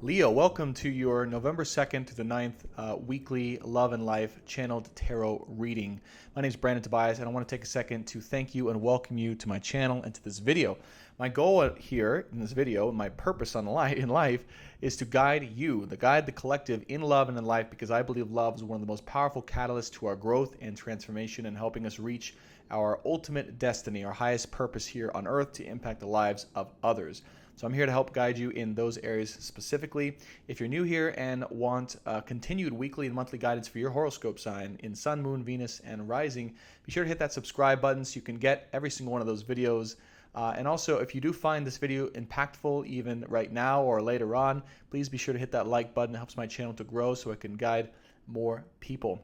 Leo, welcome to your November 2nd to the 9th weekly Love and Life channeled tarot reading. My name is Brandon Tobias, and I want to take a second to thank you and welcome you to my channel and to this video. My goal here in this video, my purpose in life, is to guide the collective in love and in life, because I believe love is one of the most powerful catalysts to our growth and transformation and helping us reach our ultimate destiny, our highest purpose here on earth, to impact the lives of others. So I'm here to help guide you in those areas specifically. If you're new here and want continued weekly and monthly guidance for your horoscope sign in Sun, Moon, Venus, and Rising, be sure to hit that subscribe button so you can get every single one of those videos. And also, if you do find this video impactful even right now or later on, please be sure to hit that like button. It helps my channel to grow so I can guide more people.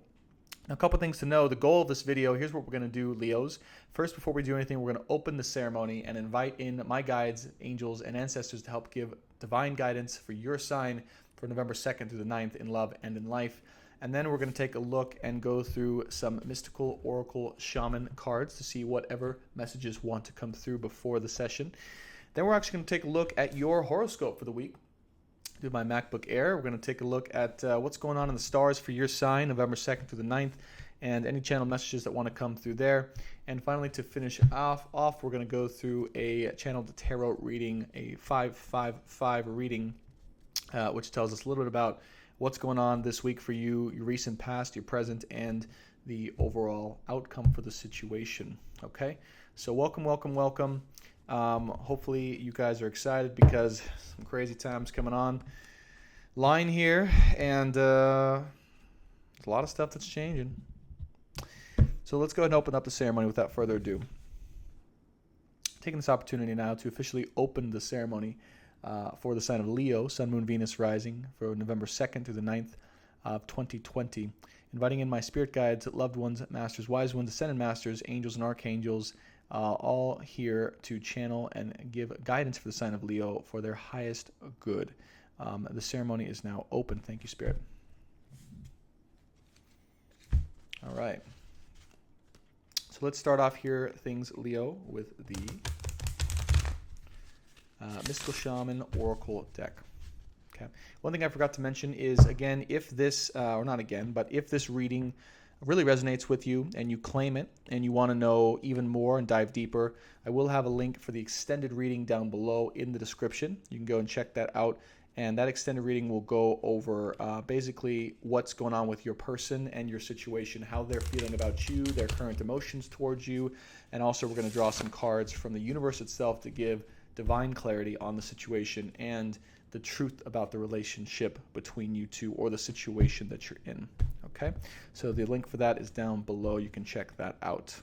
Now, a couple things to know. The goal of this video, here's what we're going to do, Leos. First, before we do anything, we're going to open the ceremony and invite in my guides, angels, and ancestors to help give divine guidance for your sign for November 2nd through the 9th in love and in life. And then we're going to take a look and go through some mystical oracle shaman cards to see whatever messages want to come through before the session. Then we're actually going to take a look at your horoscope for the week. Do my MacBook Air. We're going to take a look at what's going on in the stars for your sign, November 2nd through the 9th, and any channel messages that want to come through there. And finally, to finish off, we're going to go through a channeled tarot reading, a 555 reading, which tells us a little bit about what's going on this week for you, your recent past, your present, and the overall outcome for the situation. Okay? So welcome, welcome, welcome. Hopefully you guys are excited because some crazy times coming on line here, and there's a lot of stuff that's changing. So let's go ahead and open up the ceremony without further ado. Taking this opportunity now to officially open the ceremony for the sign of Leo, Sun, Moon, Venus, Rising for November 2nd through the 9th of 2020. Inviting in my spirit guides, loved ones, masters, wise ones, ascended masters, angels and archangels, all here to channel and give guidance for the sign of Leo for their highest good. The ceremony is now open. Thank you, Spirit. All right. So let's start off here, things, Leo, with the Mystical Shaman Oracle deck. Okay. One thing I forgot to mention is, again, if this, or not again, but if this reading really resonates with you and you claim it and you want to know even more and dive deeper, I will have a link for the extended reading down below in the description. You can go and check that out, and that extended reading will go over basically what's going on with your person and your situation, how they're feeling about you, their current emotions towards you, and also we're going to draw some cards from the universe itself to give divine clarity on the situation and the truth about the relationship between you two or the situation that you're in. Okay, so the link for that is down below. You can check that out.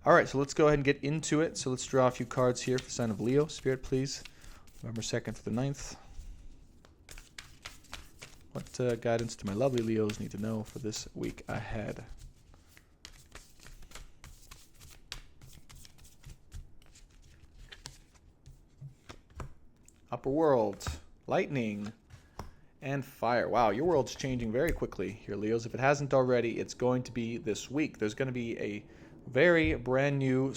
All right, so let's go ahead and get into it. So let's draw a few cards here for the sign of Leo. Spirit, please. November 2nd to the 9th. What guidance do my lovely Leos need to know for this week ahead? Upper world, lightning, and fire. Wow, your world's changing very quickly here, Leos. If it hasn't already, it's going to be this week. There's going to be a very brand new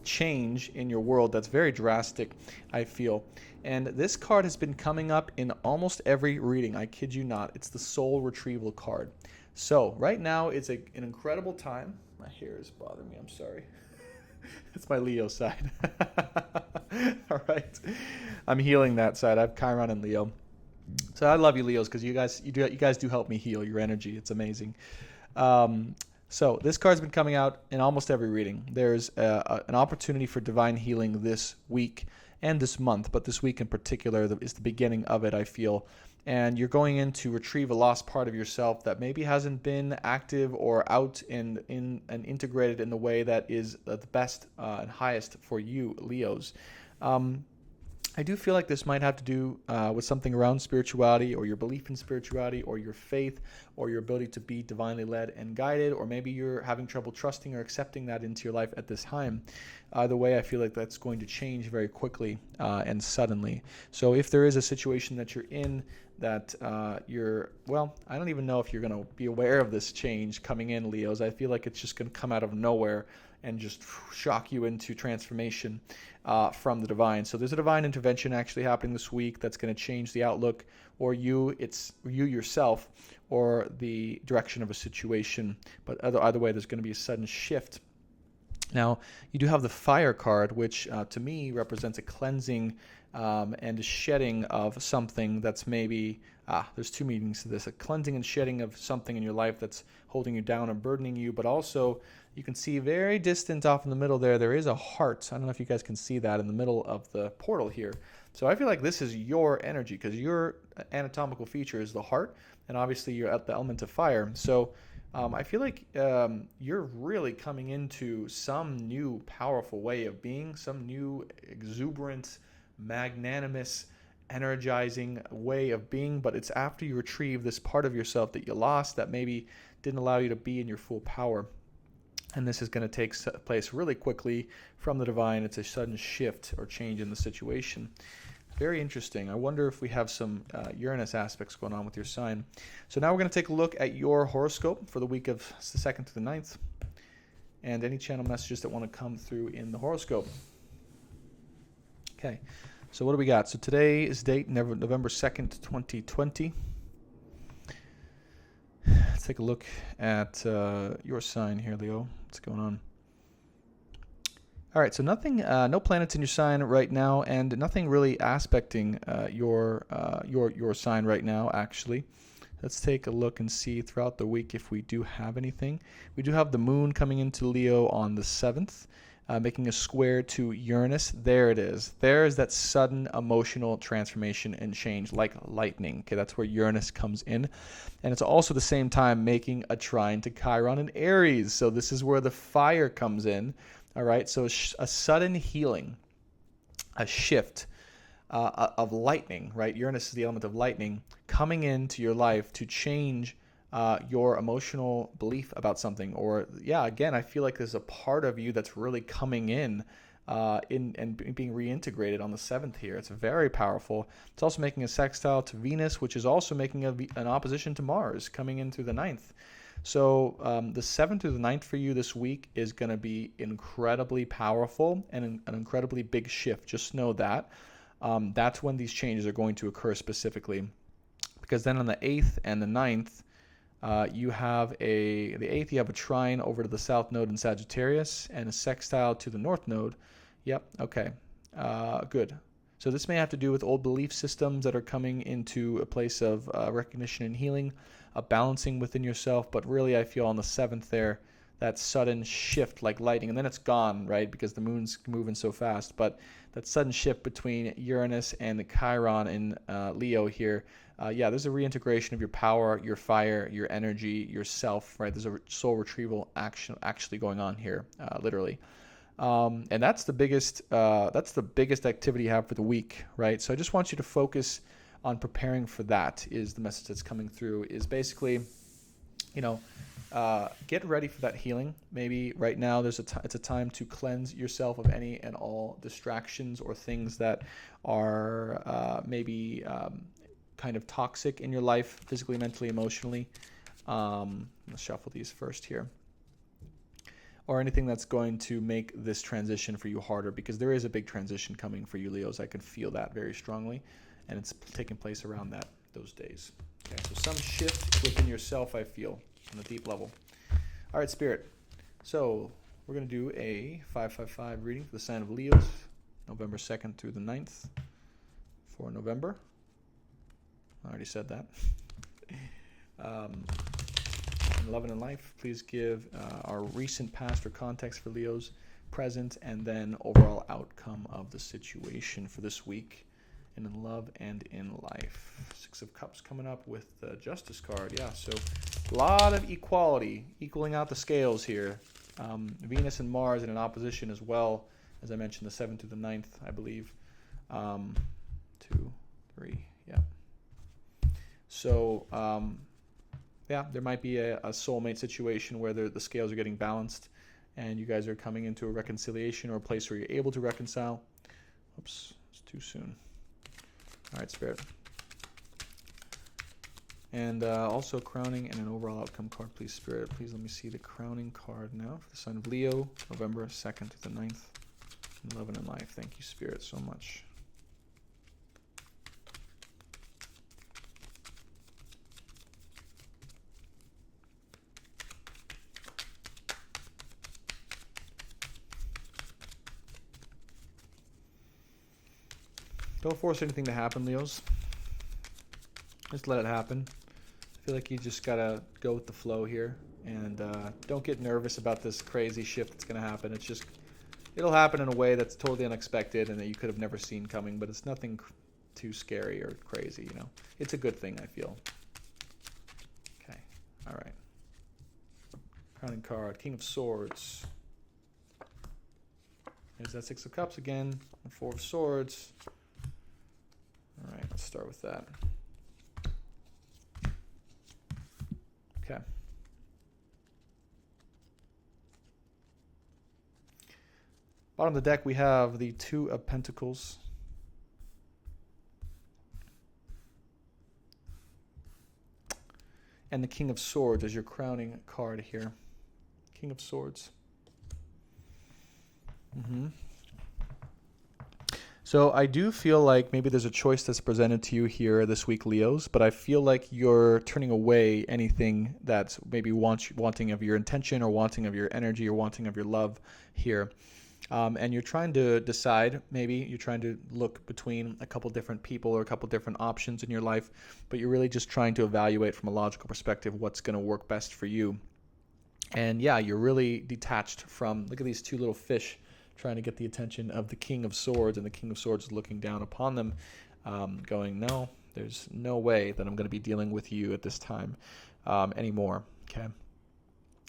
change in your world that's very drastic, I feel. And this card has been coming up in almost every reading. I kid you not. It's the soul retrieval card. So right now, it's an incredible time. My hair is bothering me. I'm sorry. It's my Leo side. All right. I'm healing that side. I have Chiron and Leo. So I love you, Leos, because you guys do help me heal your energy. It's amazing. So this card's been coming out in almost every reading. There's an opportunity for divine healing this week and this month, but this week in particular is the beginning of it, I feel. And you're going in to retrieve a lost part of yourself that maybe hasn't been active or out and integrated in the way that is the best and highest for you, Leos. I do feel like this might have to do with something around spirituality or your belief in spirituality or your faith or your ability to be divinely led and guided, or maybe you're having trouble trusting or accepting that into your life at this time. Either way, I feel like that's going to change very quickly and suddenly. So if there is a situation that you're in that well, I don't even know if you're going to be aware of this change coming in, Leos. I feel like it's just going to come out of nowhere and just shock you into transformation from the divine. So there's a divine intervention actually happening this week that's going to change the outlook, or you yourself, or the direction of a situation. But either way, there's going to be a sudden shift. Now, you do have the fire card, which to me represents a cleansing and a shedding of something that's maybe, there's two meanings to this, a cleansing and shedding of something in your life that's holding you down and burdening you, but also you can see very distant off in the middle there is a heart. I don't know if you guys can see that in the middle of the portal here. So I feel like this is your energy, because your anatomical feature is the heart, and obviously you're at the element of fire. So I feel like you're really coming into some new powerful way of being, some new exuberant, magnanimous, energizing way of being, but it's after you retrieve this part of yourself that you lost that maybe didn't allow you to be in your full power. And this is going to take place really quickly from the divine. It's a sudden shift or change in the situation. Very interesting. I wonder if we have some Uranus aspects going on with your sign. So now we're going to take a look at your horoscope for the week of the 2nd to the 9th, and any channel messages that want to come through in the horoscope. Okay, so what do we got? So today is date November 2nd, 2020. Let's take a look at your sign here, Leo. What's going on? All right, so nothing, no planets in your sign right now, and nothing really aspecting your sign right now, actually. Let's take a look and see throughout the week if we do have anything. We do have the moon coming into Leo on the 7th, making a square to Uranus. There it is. There is that sudden emotional transformation and change, like lightning. Okay, that's where Uranus comes in. And it's also the same time making a trine to Chiron in Aries. So this is where the fire comes in. All right, so a sudden healing, a shift of lightning, right? Uranus is the element of lightning coming into your life to change your emotional belief about something. Or, yeah, again, I feel like there's a part of you that's really coming in and being reintegrated on the 7th here. It's very powerful. It's also making a sextile to Venus, which is also making an opposition to Mars coming in through the 9th. So the 7th through the 9th for you this week is going to be incredibly powerful and an incredibly big shift. Just know that. That's when these changes are going to occur specifically. Because then on the 8th and the 9th, you have the 8th, you have a trine over to the south node in Sagittarius and a sextile to the north node. Yep, okay, good. So this may have to do with old belief systems that are coming into a place of recognition and healing, a balancing within yourself. But really, I feel on the 7th there, that sudden shift like lightning, and then it's gone, right? Because the moon's moving so fast. But that sudden shift between Uranus and the Chiron in Leo here, yeah, there's a reintegration of your power, your fire, your energy, yourself, right? There's a soul retrieval action actually going on here, literally. And that's the biggest activity you have for the week, right? So I just want you to focus on preparing for that. Is the message that's coming through, is basically, get ready for that healing. Maybe right now it's a time to cleanse yourself of any and all distractions or things that are maybe kind of toxic in your life, physically, mentally, emotionally. Let's shuffle these first here. Or anything that's going to make this transition for you harder, because there is a big transition coming for you, Leos. I can feel that very strongly, and it's taking place around those days. Okay, so some shift within yourself, I feel, on a deep level. All right, Spirit. So we're going to do a 555 reading for the sign of Leos, November 2nd through the 9th for November. I already said that. In love and in life, please give our recent, past, or context for Leo's, present, and then overall outcome of the situation for this week. And in love and in life. 6 of Cups coming up with the Justice card. Yeah, so a lot of equality, equaling out the scales here. Venus and Mars in an opposition as well, as I mentioned, the 7th to the 9th, I believe. 2, 3, yeah. So, yeah, there might be a soulmate situation where the scales are getting balanced and you guys are coming into a reconciliation or a place where you're able to reconcile. Oops, it's too soon. All right, Spirit. And also crowning and an overall outcome card, please, Spirit. Please let me see the crowning card now for the sign of Leo, November 2nd to the 9th. Love and life. Thank you, Spirit, so much. Don't force anything to happen, Leos. Just let it happen. I feel like you just gotta go with the flow here, and don't get nervous about this crazy shift that's gonna happen. It's just, it'll happen in a way that's totally unexpected and that you could have never seen coming, but it's nothing too scary or crazy, you know. It's a good thing, I feel. Okay, all right. Crowning card, King of Swords. There's that Six of Cups again, the Four of Swords. All right, let's start with that. Okay. Bottom of the deck, we have the Two of Pentacles. And the King of Swords as your crowning card here. King of Swords. So I do feel like maybe there's a choice that's presented to you here this week, Leos, but I feel like you're turning away anything that's maybe wanting of your intention or wanting of your energy or wanting of your love here. And you're trying to decide, maybe you're trying to look between a couple different people or a couple different options in your life, but you're really just trying to evaluate from a logical perspective what's going to work best for you. And yeah, you're really detached from, look at these two little fish trying to get the attention of the King of Swords, and the King of Swords is looking down upon them, going, no, there's no way that I'm going to be dealing with you at this time anymore, okay?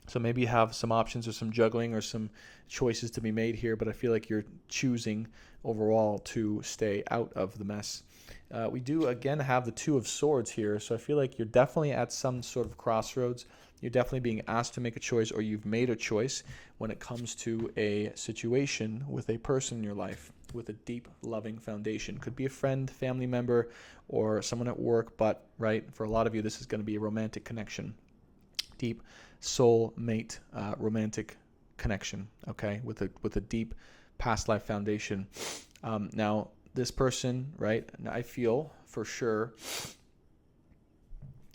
So maybe you have some options or some juggling or some choices to be made here, but I feel like you're choosing overall to stay out of the mess. We do, again, have the Two of Swords here, so I feel like you're definitely at some sort of crossroads. You're definitely being asked to make a choice, or you've made a choice when it comes to a situation with a person in your life with a deep, loving foundation. Could be a friend, family member, or someone at work, but, right, for a lot of you, this is going to be a romantic connection. Deep soul mate, romantic connection, okay, with a deep past life foundation. Now, this person, right, I feel for sure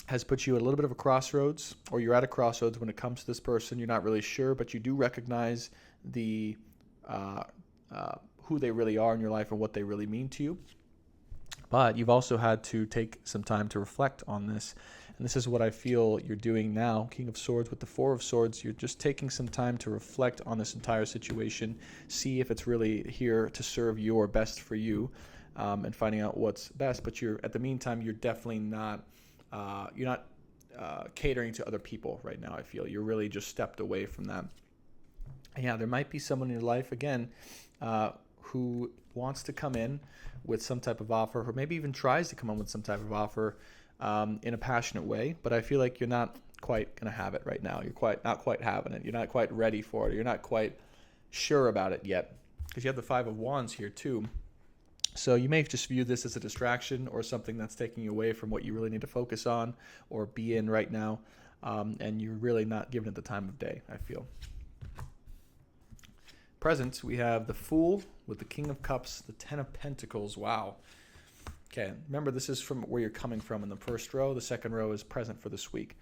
has put you at a little bit of a crossroads, or you're at a crossroads when it comes to this person. You're not really sure, but you do recognize the who they really are in your life and what they really mean to you. But you've also had to take some time to reflect on this. And this is what I feel you're doing now. King of Swords with the Four of Swords. You're just taking some time to reflect on this entire situation, see if it's really here to serve you or best for you, and finding out what's best. But at the meantime, you're definitely not, catering to other people right now, I feel. You're really just stepped away from that. And yeah, there might be someone in your life, again, who wants to come in with some type of offer, or maybe even tries to come in with some type of offer in a passionate way, but I feel like you're not quite going to have it right now. You're not quite having it. You're not quite ready for it. You're not quite sure about it yet, because you have the Five of Wands here too. So you may just view this as a distraction or something that's taking you away from what you really need to focus on or be in right now, and you're really not giving it the time of day, I feel. Present, we have the Fool with the King of Cups, the Ten of Pentacles. Wow. Okay, remember, this is from where you're coming from in the first row. The second row is present for this week.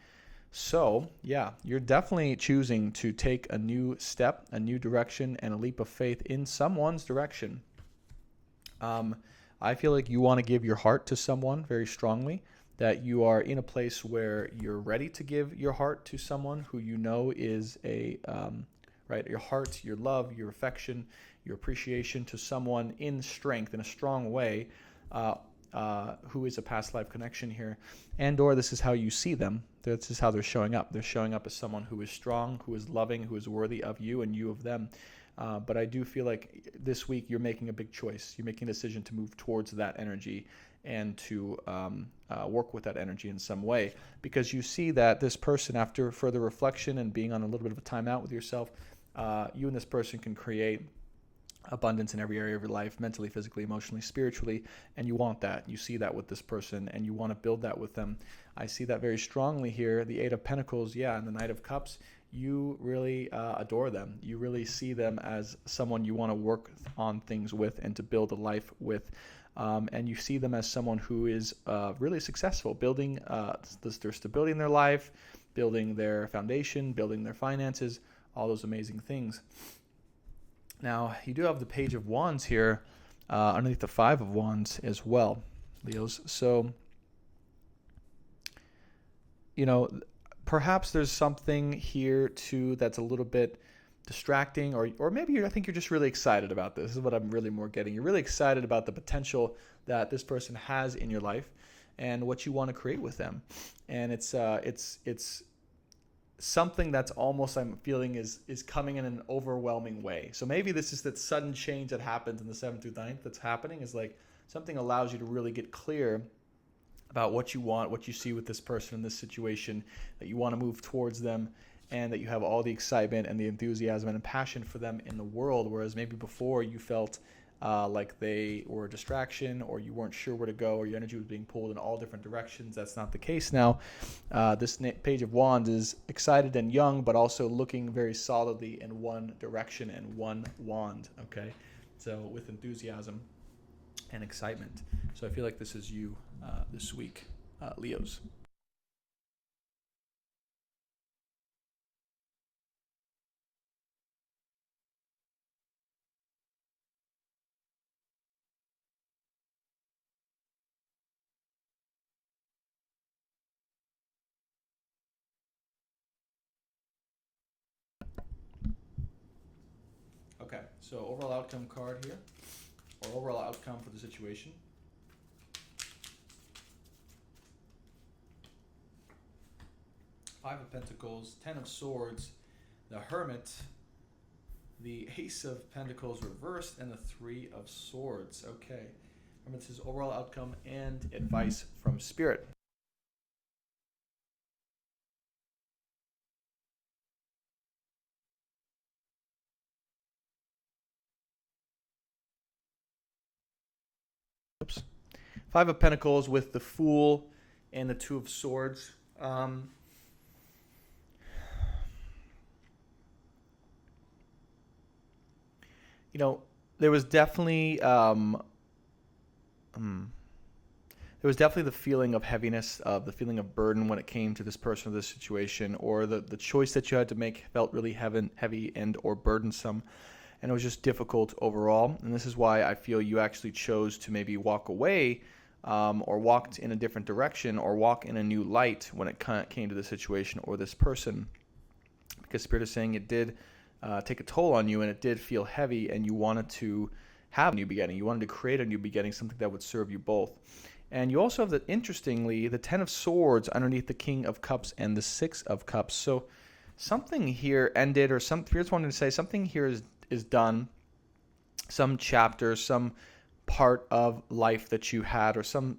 So, yeah, you're definitely choosing to take a new step, a new direction, and a leap of faith in someone's direction. I feel like you want to give your heart to someone very strongly, that you are in a place where you're ready to give your heart to someone who you know is right, your heart, your love, your affection, your appreciation to someone in strength, in a strong way, who is a past life connection here, and or this is how you see them. This is how they're showing up. They're showing up as someone who is strong, who is loving, who is worthy of you and you of them. But I do feel like this week you're making a big choice. You're making a decision to move towards that energy and to work with that energy in some way, because you see that this person, after further reflection and being on a little bit of a timeout with yourself, you and this person can create abundance in every area of your life, mentally, physically, emotionally, spiritually, and you want that. You see that with this person, and you want to build that with them. I see that very strongly here. The Eight of Pentacles, yeah, and the Knight of Cups, you really adore them. You really see them as someone you want to work on things with and to build a life with. And you see them as someone who is really successful, building their stability in their life, building their foundation, building their finances, all those amazing things. Now, you do have the Page of Wands here underneath the Five of Wands as well, Leos. So, perhaps there's something here too that's a little bit distracting, or maybe I think you're just really excited about this. This is what I'm really more getting. You're really excited about the potential that this person has in your life and what you want to create with them. And it's something that's almost, I'm feeling, is coming in an overwhelming way. So maybe this is that sudden change that happens in the 7th through 9th that's happening, is like something allows you to really get clear about what you want, what you see with this person in this situation, that you want to move towards them, and that you have all the excitement and the enthusiasm and passion for them in the world, whereas maybe before you felt like they were a distraction, or you weren't sure where to go, or your energy was being pulled in all different directions. That's not the case now. This Page of Wands is excited and young, but also looking very solidly in one direction and one wand, okay? So with enthusiasm and excitement. So I feel like this is you this week, Leos. Okay, so overall outcome card here, or overall outcome for the situation. Five of Pentacles, Ten of Swords, the Hermit, the Ace of Pentacles reversed, and the Three of Swords. Okay, Hermit says overall outcome and advice from Spirit. Oops. Five of Pentacles with the Fool and the Two of Swords. There was definitely the feeling of heaviness, of the feeling of burden when it came to this person or this situation, or the choice that you had to make felt really heavy and or burdensome, and it was just difficult overall. And this is why I feel you actually chose to maybe walk away, or walked in a different direction, or walk in a new light when it came to the situation or this person, because Spirit is saying it did take a toll on you, and it did feel heavy, and you wanted to have a new beginning. You wanted to create a new beginning, something that would serve you both. And you also have, interestingly, the Ten of Swords underneath the King of Cups and the Six of Cups. So something here ended, or Spirit's wanting to say something here is done, some chapter, some part of life that you had, or some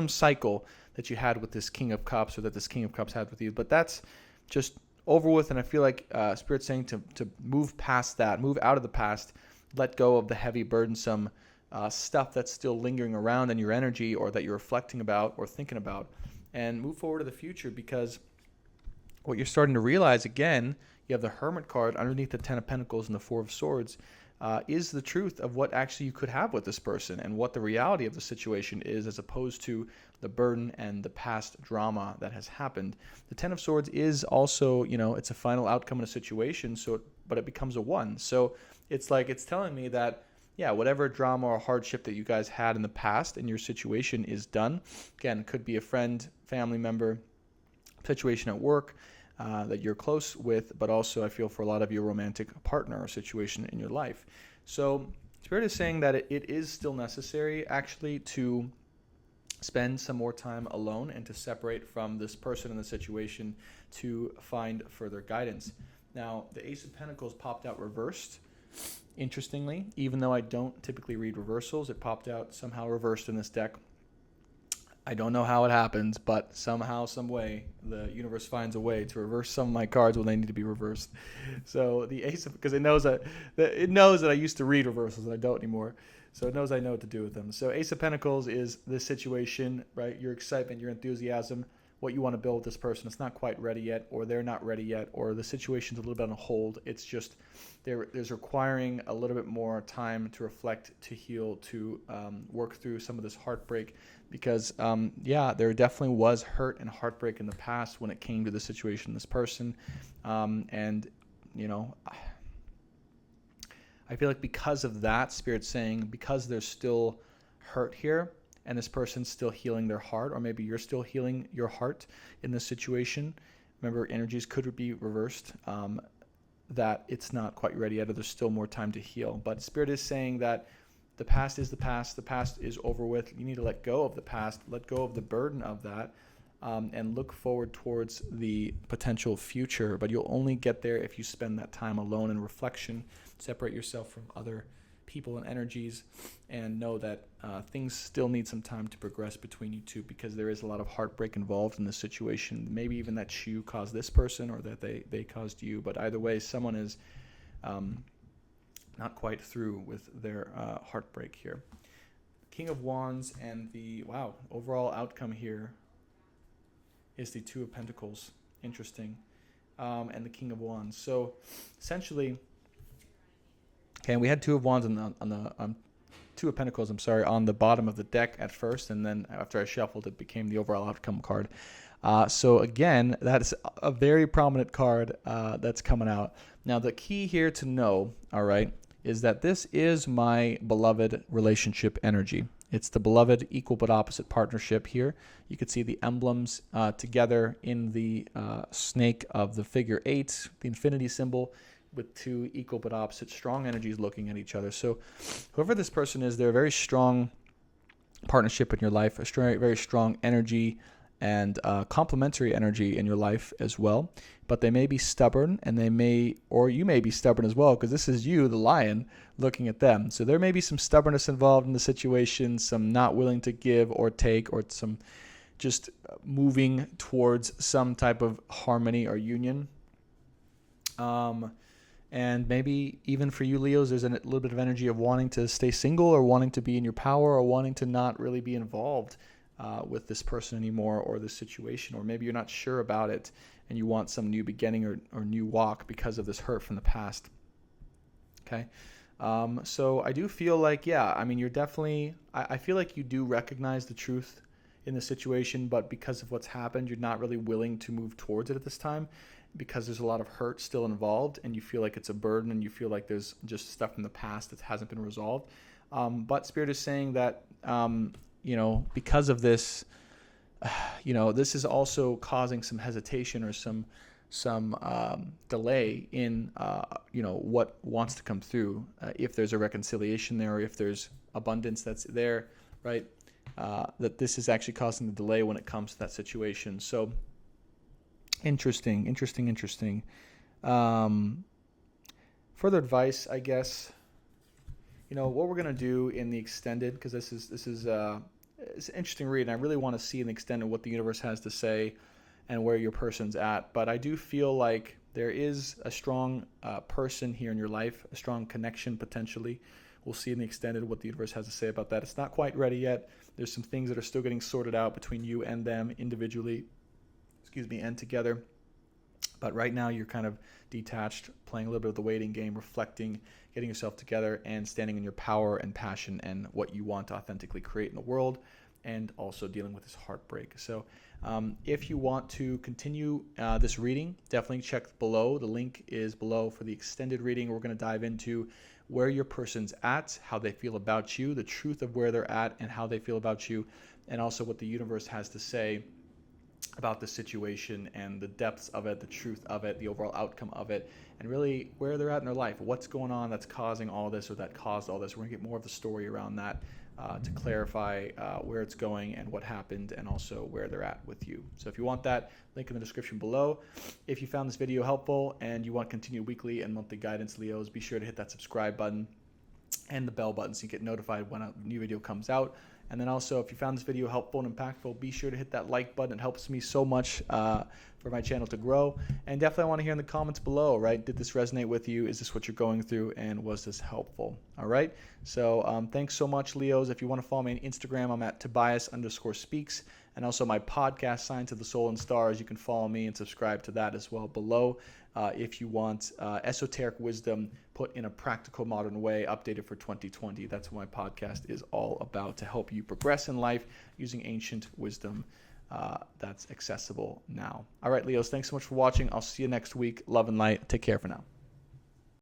cycle that you had with this King of Cups, or that this King of Cups had with you. But that's just over with, and I feel like Spirit's saying to move past that, move out of the past, let go of the heavy, burdensome stuff that's still lingering around in your energy, or that you're reflecting about or thinking about, and move forward to the future, because what you're starting to realize, again, you have the Hermit card underneath the Ten of Pentacles and the Four of Swords, is the truth of what actually you could have with this person, and what the reality of the situation is, as opposed to the burden and the past drama that has happened. The Ten of Swords is also, it's a final outcome in a situation, but it becomes a one. So it's like, it's telling me that, yeah, whatever drama or hardship that you guys had in the past in your situation is done. Again, it could be a friend, family member, situation at work that you're close with, but also I feel for a lot of your romantic partner or situation in your life. So Spirit is saying that it is still necessary, actually, to spend some more time alone and to separate from this person in the situation to find further guidance. Now, the Ace of Pentacles popped out reversed. Interestingly, even though I don't typically read reversals, it popped out somehow reversed in this deck. I don't know how it happens, but somehow, some way, the universe finds a way to reverse some of my cards when they need to be reversed. So the Ace of, because it knows that I used to read reversals and I don't anymore. So it knows I know what to do with them. So Ace of Pentacles is this situation, right? Your excitement, your enthusiasm, what you want to build with this person. It's not quite ready yet, or they're not ready yet, or the situation's a little bit on hold. It's just there's requiring a little bit more time to reflect, to heal, to work through some of this heartbreak. Because, there definitely was hurt and heartbreak in the past when it came to the situation, this person. And, you know, I feel like because of that, Spirit's saying, because there's still hurt here and this person's still healing their heart, or maybe you're still healing your heart in this situation. Remember, energies could be reversed, that it's not quite ready yet, or there's still more time to heal. But Spirit is saying that the past is the past. The past is over with. You need to let go of the past, let go of the burden of that, and look forward towards the potential future. But you'll only get there if you spend that time alone in reflection, separate yourself from other people and energies, and know that things still need some time to progress between you two, because there is a lot of heartbreak involved in this situation. Maybe even that you caused this person, or that they caused you. But either way, someone is not quite through with their heartbreak here. King of Wands, and the overall outcome here is the Two of Pentacles. Interesting. And the King of Wands. So essentially, okay, and we had Two of Wands on the Two of Pentacles, on the bottom of the deck at first, and then after I shuffled, it became the overall outcome card. So again, that is a very prominent card that's coming out. Now, the key here to know, all right, is that this is my beloved relationship energy. It's the beloved equal but opposite partnership here. You can see the emblems together in the snake of the figure 8, the infinity symbol, with two equal but opposite strong energies looking at each other. So whoever this person is, they're a very strong partnership in your life, a very strong energy and complementary energy in your life as well. But they may be stubborn, and you may be stubborn as well, because this is you, the lion, looking at them. So there may be some stubbornness involved in the situation, some not willing to give or take, or some just moving towards some type of harmony or union. And maybe even for you, Leos, there's a little bit of energy of wanting to stay single, or wanting to be in your power, or wanting to not really be involved with this person anymore, or this situation. Or maybe you're not sure about it and you want some new beginning or new walk because of this hurt from the past. Okay. So I do feel like, you're definitely, I feel like you do recognize the truth in the situation, but because of what's happened, you're not really willing to move towards it at this time, because there's a lot of hurt still involved, and you feel like it's a burden, and you feel like there's just stuff in the past that hasn't been resolved. But Spirit is saying that, because of this, this is also causing some hesitation, or some delay in, what wants to come through, if there's a reconciliation there, or if there's abundance that's there, right? That this is actually causing the delay when it comes to that situation. So interesting. Further advice, I guess, what we're going to do in the extended, because this is it's an interesting read, and I really want to see in the extended what the universe has to say and where your person's at. But I do feel like there is a strong person here in your life, a strong connection potentially. We'll see in the extended what the universe has to say about that. It's not quite ready yet. There's some things that are still getting sorted out between you and them individually, and together. But right now you're kind of detached, playing a little bit of the waiting game, reflecting, getting yourself together, and standing in your power and passion and what you want to authentically create in the world, and also dealing with this heartbreak. So if you want to continue this reading, definitely check below. The link is below for the extended reading. We're going to dive into where your person's at, how they feel about you, the truth of where they're at and how they feel about you, and also what the universe has to say about the situation and the depths of it, the truth of it, the overall outcome of it, and really where they're at in their life, what's going on that's causing all this, or that caused all this. We're going to get more of the story around that to clarify where it's going and what happened, and also where they're at with you. So if you want that, link in the description below. If you found this video helpful and you want to continue weekly and monthly guidance, Leos, be sure to hit that subscribe button and the bell button so you get notified when a new video comes out. And then also, if you found this video helpful and impactful, be sure to hit that like button. It helps me so much for my channel to grow. And definitely I want to hear in the comments below, right? Did this resonate with you? Is this what you're going through? And was this helpful? All right. So thanks so much, Leos. If you want to follow me on Instagram, I'm at Tobias_speaks. And also my podcast, Science of the Soul and Stars. You can follow me and subscribe to that as well below. If you want esoteric wisdom put in a practical modern way, updated for 2020. That's what my podcast is all about, to help you progress in life using ancient wisdom that's accessible now. All right, Leos, thanks so much for watching. I'll see you next week. Love and light. Take care for now.